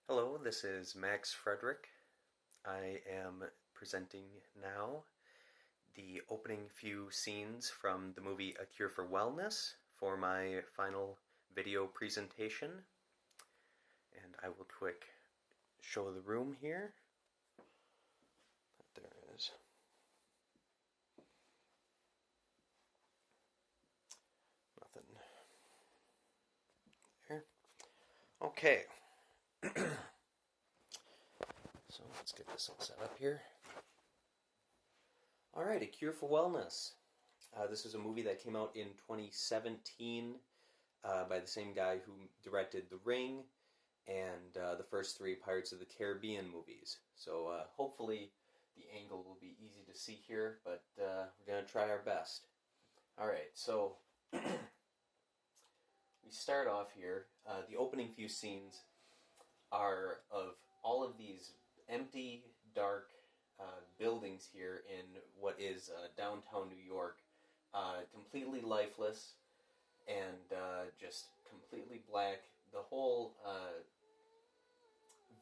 Hello, this is Max Frederick. I am presenting now the opening few scenes from the movie A Cure for Wellness for my final video presentation. And I will quick show the room here. There it is. Nothing there. Okay. So let's get this all set up here. Alright, A Cure for Wellness. This is a movie that came out in 2017 by the same guy who directed The Ring and the first three Pirates of the Caribbean movies. So hopefully the angle will be easy to see here, but we're going to try our best. Alright, so we start off here. The opening few scenes are of all of these empty, dark buildings here in what is downtown New York, completely lifeless and just completely black. The whole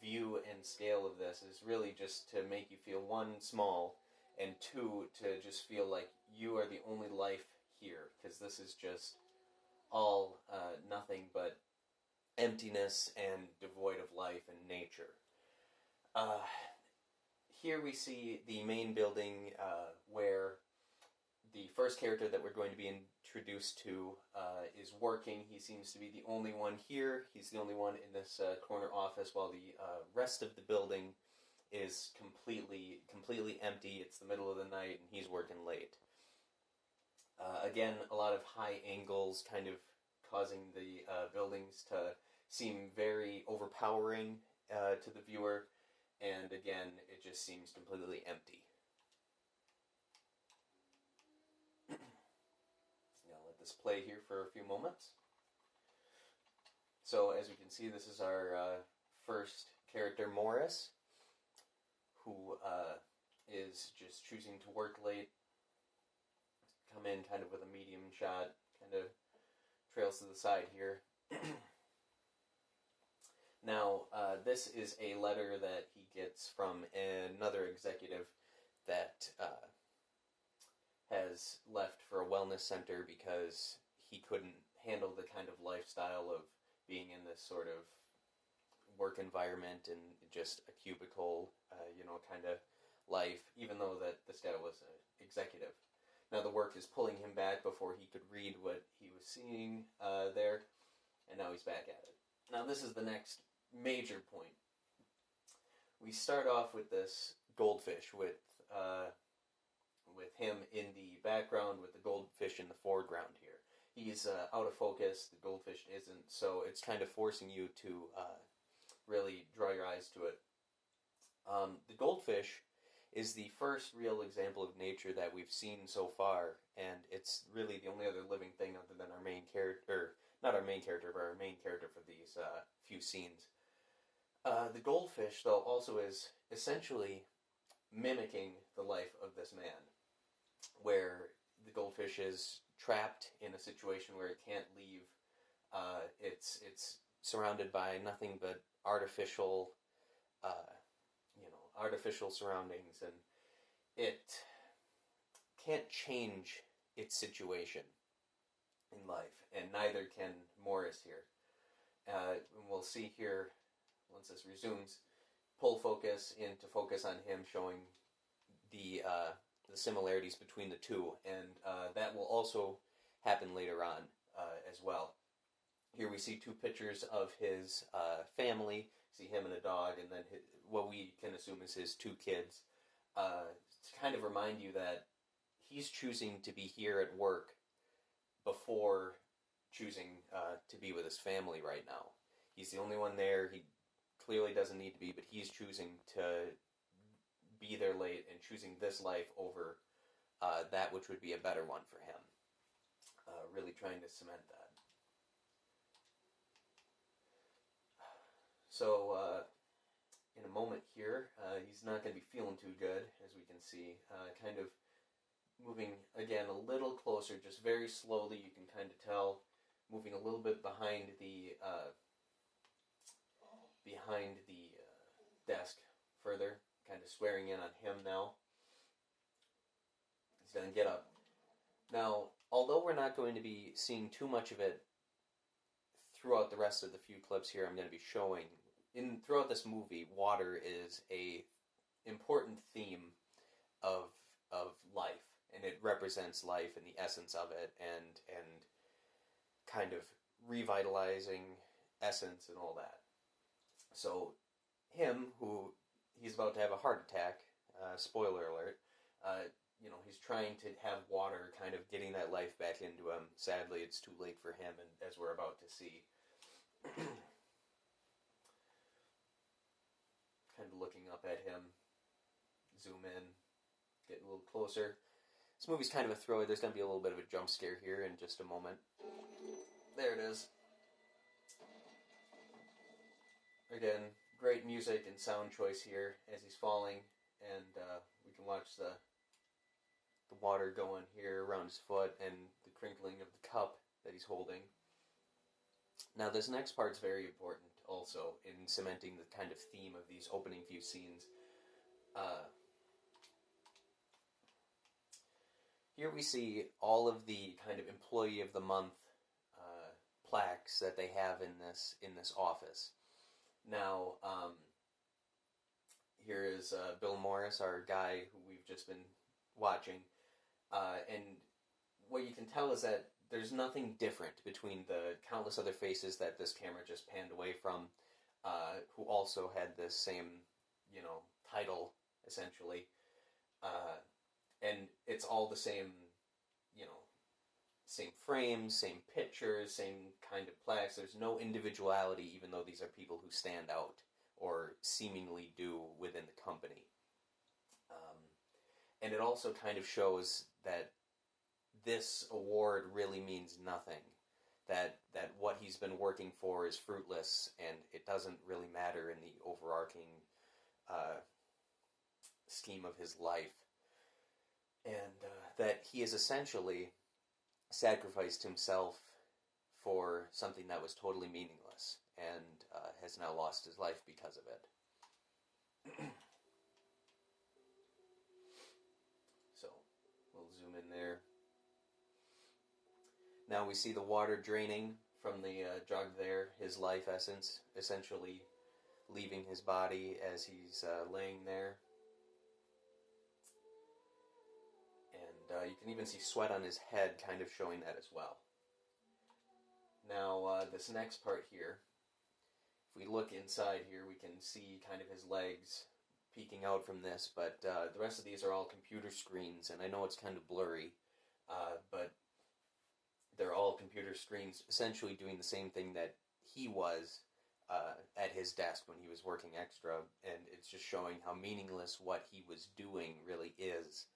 view and scale of this is really just to make you feel, one, small, and two, to just feel like you are the only life here, because this is just all nothing but emptiness and devoid of life and nature. Here we see the main building where the first character that we're going to be introduced to is working. He seems to be the only one here. He's the only one in this corner office, while the rest of the building is completely empty. It's the middle of the night, and he's working late. Again, a lot of high angles kind of causing the buildings to seem very overpowering to the viewer, and again, it just seems completely empty. I'll let this play here for a few moments. So, as you can see, this is our first character, Morris, who is just choosing to work late. Come in kind of with a medium shot, kind of trails to the side here. Now, this is a letter that he gets from another executive that has left for a wellness center because he couldn't handle the kind of lifestyle of being in this sort of work environment and just a cubicle, kind of life, even though that this guy was an executive. Now the work is pulling him back before he could read what he was seeing there, and now he's back at it. Now this is the next major point. We start off with this goldfish with him in the background, with the goldfish in the foreground here. He's out of focus, the goldfish isn't, so it's kind of forcing you to really draw your eyes to it. The goldfish is the first real example of nature that we've seen so far, and it's really the only other living thing other than our main character, not our main character, but our main character for these few scenes. The goldfish, though, also is essentially mimicking the life of this man, where the goldfish is trapped in a situation where it can't leave. It's surrounded by nothing but artificial surroundings, and it can't change its situation in life, and neither can Morris here. And we'll see here, once this resumes, pull focus in to focus on him, showing the similarities between the two, and that will also happen later on as well. Here we see two pictures of his family. See him and a dog, and then what we can assume is his two kids, to kind of remind you that he's choosing to be here at work before choosing to be with his family right now. He's the only one there. He clearly doesn't need to be, but he's choosing to be there late and choosing this life over that which would be a better one for him. Really trying to cement that. So, in a moment here, he's not going to be feeling too good, as we can see. Kind of moving, again, a little closer, just very slowly, you can kind of tell, moving a little bit behind the behind the desk further, kind of swearing in on him now. He's going to get up. Now, although we're not going to be seeing too much of it throughout the rest of the few clips here I'm going to be showing, throughout this movie, water is a important theme of life, and it represents life and the essence of it, and kind of revitalizing essence and all that. So him, who he's about to have a heart attack, spoiler alert, he's trying to have water kind of getting that life back into him. Sadly, it's too late for him, and as we're about to see. Kind of looking up at him, zoom in, get a little closer. This movie's kind of a thriller. There's going to be a little bit of a jump scare here in just a moment. There it is. Again, great music and sound choice here as he's falling, and we can watch the water going here around his foot and the crinkling of the cup that he's holding. Now, this next part's very important also in cementing the kind of theme of these opening few scenes. Here we see all of the kind of employee of the month plaques that they have in this office. Now, here is Bill Morris, our guy who we've just been watching, and what you can tell is that there's nothing different between the countless other faces that this camera just panned away from, who also had this same, title, essentially. And it's all the same, same frames, same pictures, same kind of plaques. There's no individuality, even though these are people who stand out, or seemingly do within the company. And it also kind of shows that this award really means nothing. That what he's been working for is fruitless, and it doesn't really matter in the overarching scheme of his life. And that he has essentially sacrificed himself for something that was totally meaningless, and has now lost his life because of it. So, we'll zoom in there. Now we see the water draining from the jug there, his life essence, essentially leaving his body as he's laying there. And you can even see sweat on his head kind of showing that as well. Now, this next part here, if we look inside here, we can see kind of his legs peeking out from this, but the rest of these are all computer screens, and I know it's kind of blurry, but they're all computer screens essentially doing the same thing that he was at his desk when he was working extra, and it's just showing how meaningless what he was doing really is,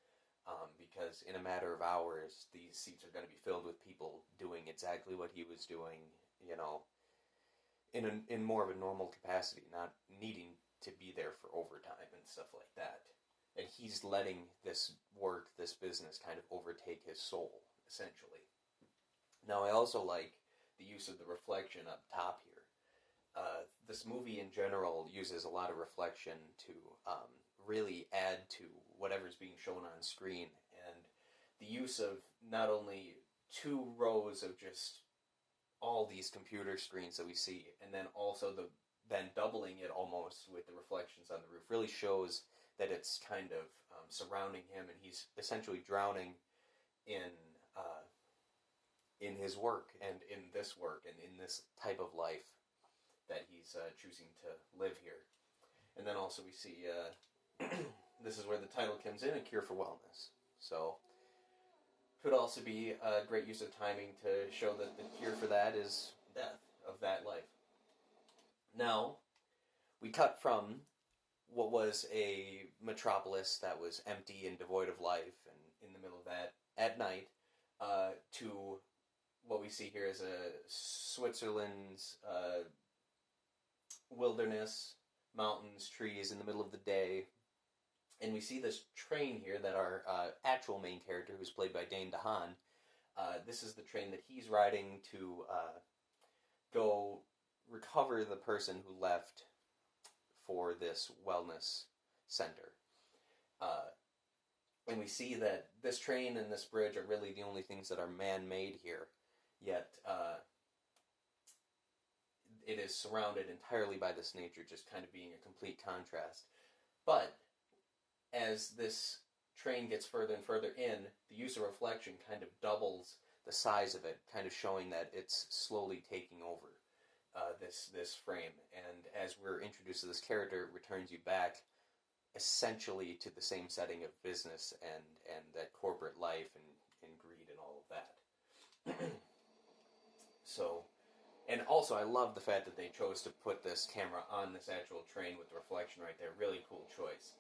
because in a matter of hours, these seats are going to be filled with people doing exactly what he was doing, in more of a normal capacity, not needing to be there for overtime and stuff like that. And he's letting this work, this business, kind of overtake his soul, essentially. Now, I also like the use of the reflection up top here. This movie in general uses a lot of reflection to really add to whatever's being shown on screen. And the use of not only 2 rows of just all these computer screens that we see, and then also then doubling it almost with the reflections on the roof, really shows that it's kind of surrounding him, and he's essentially drowning in his work, and in this work, and in this type of life that he's choosing to live here. And then also we see, this is where the title comes in, A Cure for Wellness. So, could also be a great use of timing to show that the cure for that is death of that life. Now, we cut from what was a metropolis that was empty and devoid of life, and in the middle of that, at night, to what we see here is a Switzerland's wilderness, mountains, trees in the middle of the day. And we see this train here that our actual main character, who's played by Dane DeHaan, this is the train that he's riding to go recover the person who left for this wellness center. And we see that this train and this bridge are really the only things that are man-made here, yet it is surrounded entirely by this nature, just kind of being a complete contrast. But as this train gets further and further in, the use of reflection kind of doubles the size of it, kind of showing that it's slowly taking over this frame. And as we're introduced to this character, it returns you back essentially to the same setting of business and that corporate life and greed and all of that. So, and also I love the fact that they chose to put this camera on this actual train with the reflection right there. Really cool choice.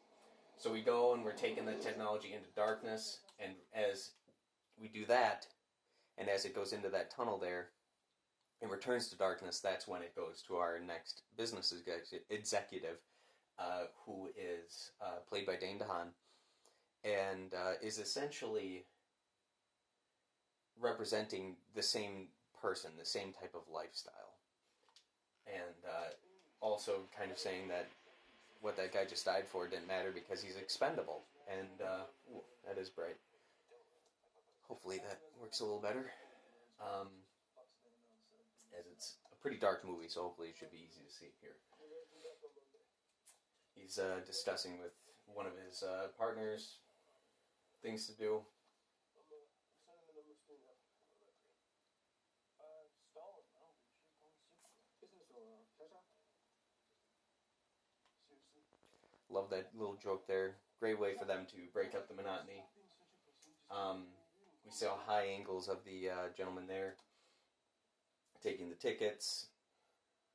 So we go and we're taking the technology into darkness, and as we do that, and as it goes into that tunnel there, and returns to darkness, that's when it goes to our next business executive, who is played by Dane DeHaan, and is essentially representing the same person, the same type of lifestyle. And also kind of saying that what that guy just died for didn't matter because he's expendable. And, ooh, that is bright. Hopefully that works a little better. As it's a pretty dark movie, so hopefully it should be easy to see here. He's discussing with one of his partners things to do. Love that little joke there. Great way for them to break up the monotony. We saw high angles of the gentleman there taking the tickets,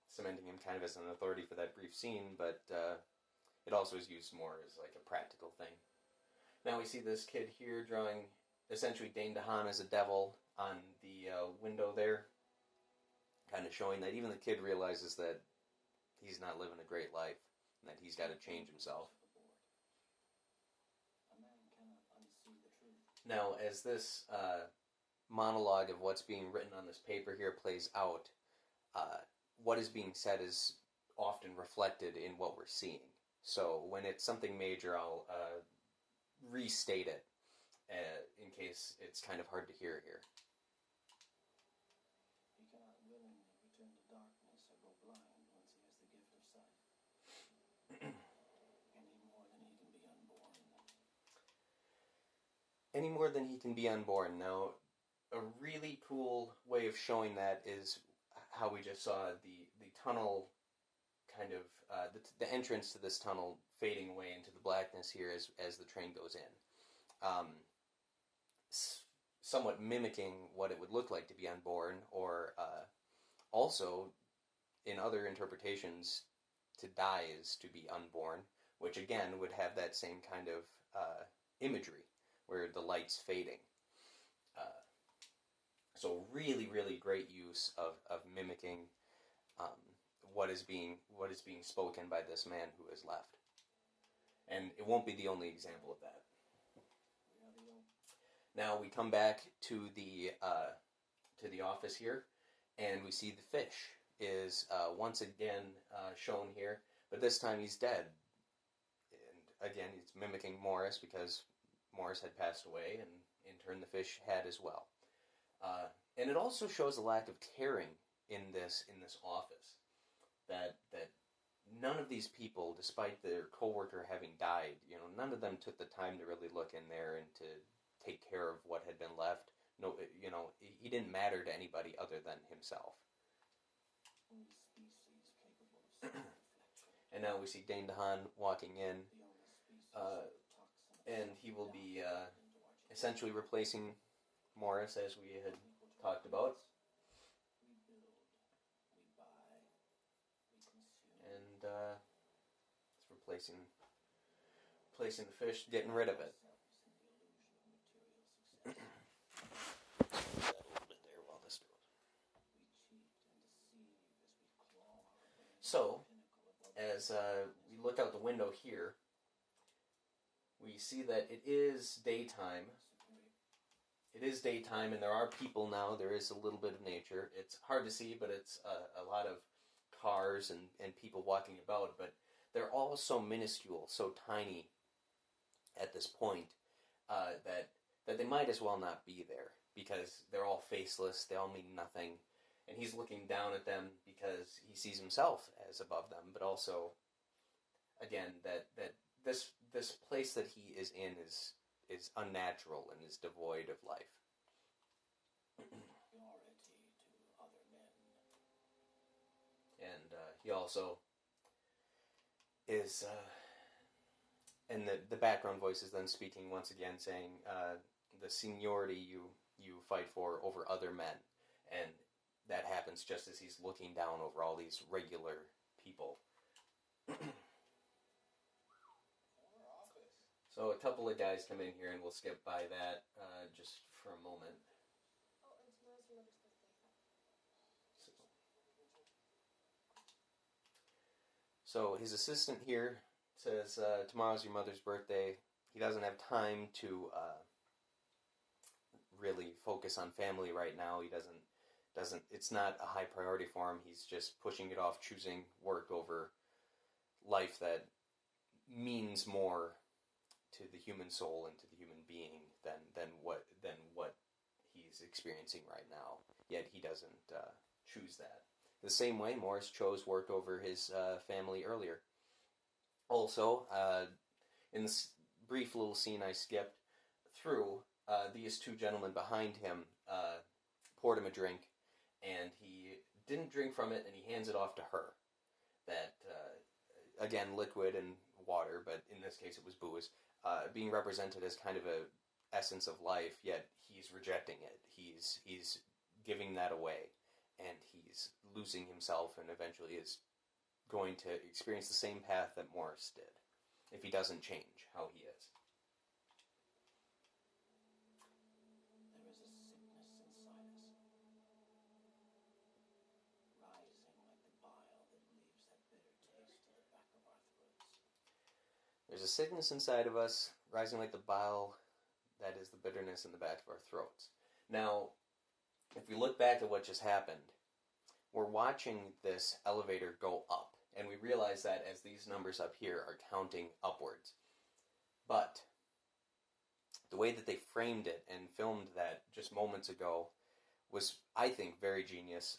cementing him kind of as an authority for that brief scene, but it also is used more as like a practical thing. Now we see this kid here drawing essentially Dane DeHaan as a devil on the window there, kind of showing that even the kid realizes that he's not living a great life and that he's got to change himself. Now, as this monologue of what's being written on this paper here plays out, what is being said is often reflected in what we're seeing. So when it's something major, I'll restate it in case it's kind of hard to hear here. He cannot willingly return to darkness or go blind once he has the gift of sight. Any more than he can be unborn. Now, a really cool way of showing that is how we just saw the tunnel kind of, the entrance to this tunnel fading away into the blackness here as the train goes in. Somewhat mimicking what it would look like to be unborn, or also, in other interpretations, to die is to be unborn, which again would have that same kind of imagery, where the light's fading. So really, really great use of mimicking what is being spoken by this man who is left. And it won't be the only example of that. Now we come back to the office here, and we see the fish is once again shown here, but this time he's dead. And again, it's mimicking Morris because Morris had passed away, and in turn the fish had as well. And it also shows a lack of caring in this office. That none of these people, despite their coworker having died, none of them took the time to really look in there and to take care of what had been left. No, he didn't matter to anybody other than himself. And now we see Dane DeHaan walking in, and he will be essentially replacing Morris, as we had talked about. And it's replacing the fish, getting rid of it. So, as we look out the window here, we see that it is daytime. It is daytime, and there are people now. There is a little bit of nature. It's hard to see, but it's a lot of cars and people walking about. But they're all so minuscule, so tiny at this point that they might as well not be there because they're all faceless, they all mean nothing, and he's looking down at them because he sees himself as above them, but also, again, that this place that he is in is unnatural and is devoid of life. Purity to other men. And he also is, and the background voice is then speaking once again, saying the seniority you fight for over other men, and that happens just as he's looking down over all these regular people. So a couple of guys come in here, and we'll skip by that just for a moment. Oh, and tomorrow's your mother's birthday. So his assistant here says, tomorrow's your mother's birthday. He doesn't have time to really focus on family right now. He doesn't. It's not a high priority for him. He's just pushing it off, choosing work over life that means more to the human soul and to the human being than what he's experiencing right now. Yet he doesn't choose that. The same way Morris chose work over his family earlier. Also, in this brief little scene I skipped through, these two gentlemen behind him poured him a drink, and he didn't drink from it, and he hands it off to her. That, again, liquid and water, but in this case it was booze, being represented as kind of a essence of life, yet he's rejecting it. He's giving that away, and he's losing himself, and eventually is going to experience the same path that Morris did, if he doesn't change how he is. There is a sickness inside us, rising like the bile that leaves that bitter taste to the back of our throats. There's a sickness inside of us, rising like the bile that is the bitterness in the back of our throats. Now, if we look back at what just happened, we're watching this elevator go up, and we realize that as these numbers up here are counting upwards. But the way that they framed it and filmed that just moments ago was, I think, very genius,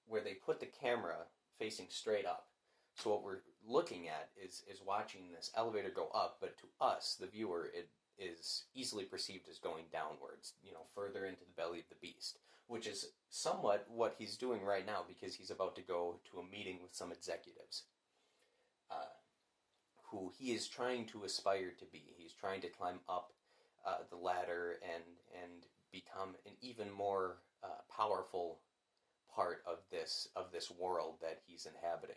where they put the camera facing straight up. So what we're looking at is watching this elevator go up, but to us, the viewer, it is easily perceived as going downwards, further into the belly of the beast, which is somewhat what he's doing right now, because he's about to go to a meeting with some executives who he is trying to aspire to be. He's trying to climb up the ladder and become an even more powerful part of this world that he's inhabiting.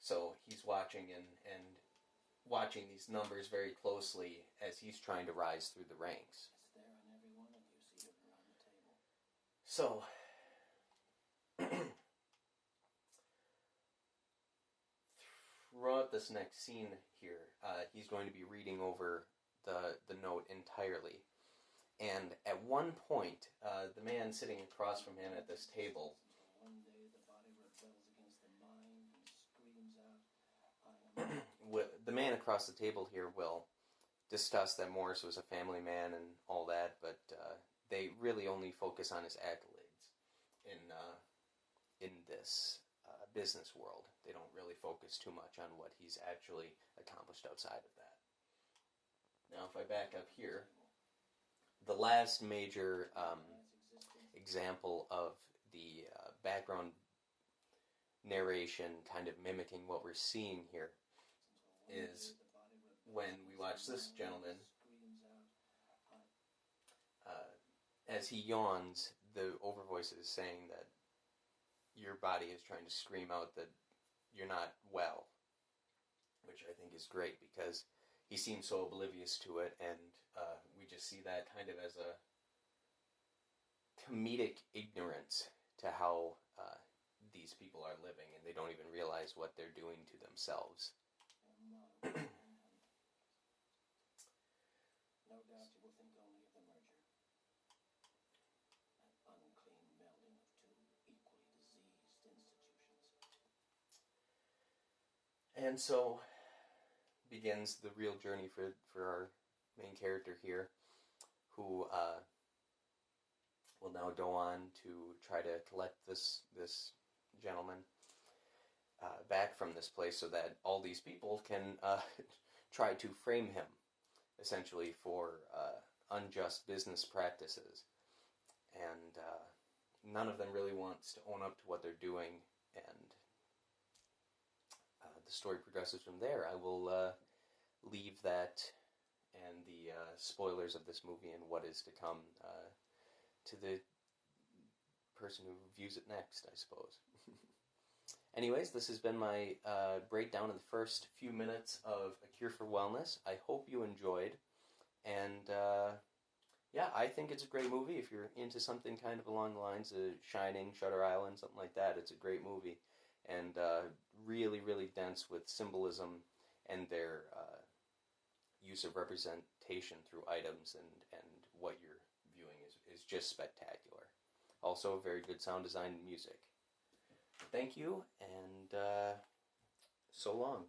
So he's watching and watching these numbers very closely as he's trying to rise through the ranks. It's there on every one of you seated around the table. So, throughout this next scene here, he's going to be reading over the note entirely. And at one point, the man sitting across from him at this table, One day the body rebels against the mind and screams out, I am the man across the table here will discuss that Morris was a family man and all that, but they really only focus on his accolades in this business world. They don't really focus too much on what he's actually accomplished outside of that. Now, if I back up here, the last major example of the background narration kind of mimicking what we're seeing here is when we watch this gentleman, as he yawns, the overvoice is saying that your body is trying to scream out that you're not well, which I think is great because he seems so oblivious to it, and we just see that kind of as a comedic ignorance to how these people are living, and they don't even realize what they're doing to themselves. No doubt you will think only of the merger. An unclean melding of two equally diseased institutions. And so begins the real journey for our main character here, who will now go on to try to collect this gentleman back from this place so that all these people can try to frame him, essentially, for unjust business practices. And none of them really wants to own up to what they're doing, and the story progresses from there. I will leave that and the spoilers of this movie and what is to come to the person who views it next, I suppose. Anyways, this has been my breakdown of the first few minutes of A Cure for Wellness. I hope you enjoyed, and yeah, I think it's a great movie. If you're into something kind of along the lines of Shining, Shutter Island, something like that, it's a great movie, and really, really dense with symbolism and their use of representation through items and what you're viewing is just spectacular. Also, very good sound design and music. Thank you, and so long.